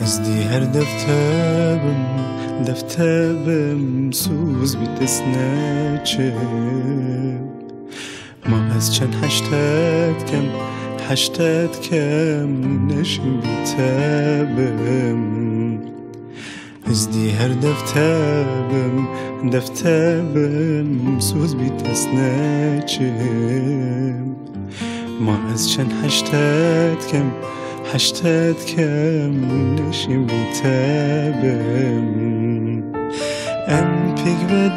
از دی هر دفتبم سوز بیتس نچه ما از چند حشتت کم نشیم بیتبم از دی هر دفتبم سوز بیتس نچه ما از چند حشتت کم نشیم بیتبم ام پیک و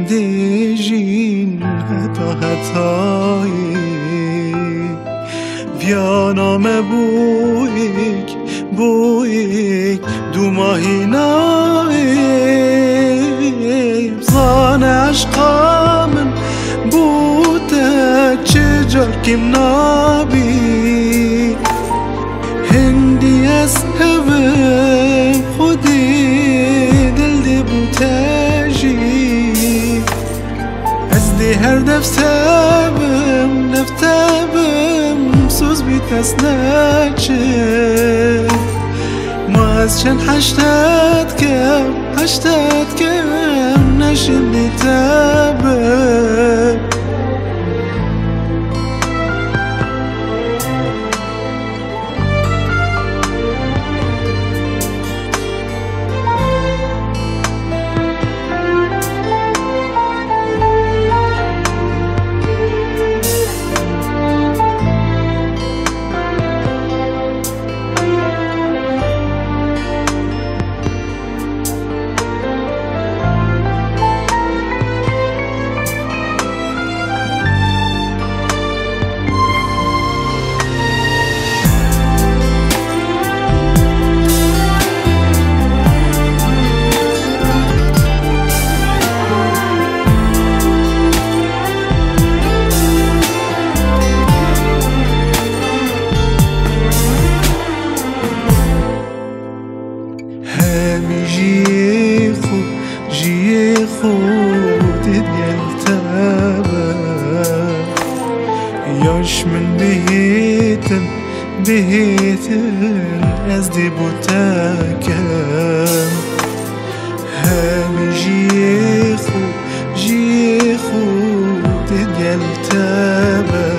دیجین حتایی ویانامه بویک دو ماهی نایی زان عشقامن بوده چه جار کم نابی هندی از هوم خودی دل دی بوتجی از دی هر دفتبم سوز بیتس نچه ما از چند حشتت کم نشیم بیتبم جی خود دلتبه یاش من بهیتن از دی بوتکم همی جی خود دلتبه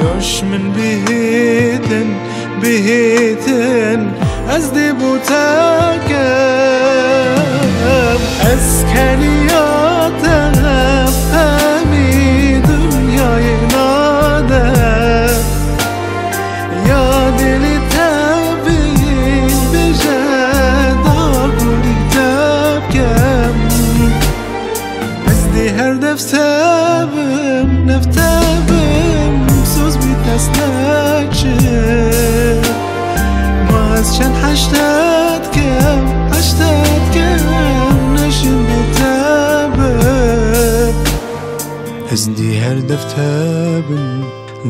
یاش من بهیتن از دی بوتکم از کنیاتم همی دنیای نادم یا دلی تبین بجد آگوری تبکم از دی هر دفتبم سوز بیتس نچه ما از چند حشتت کم نشیم بیتبم از دی هر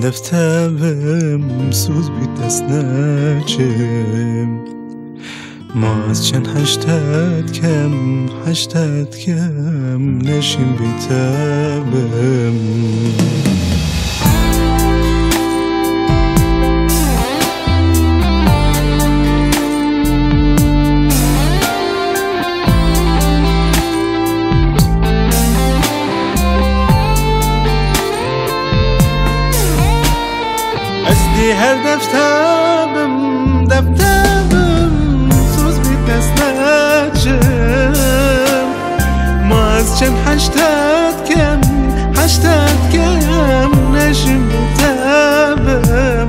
دفتبم سوز بیتس نچه ما از چند حشتت کم نشیم بیتبم دی هر دفتبم سوز بیتس نچم ما از چند حشتت کم نشیم بیتبم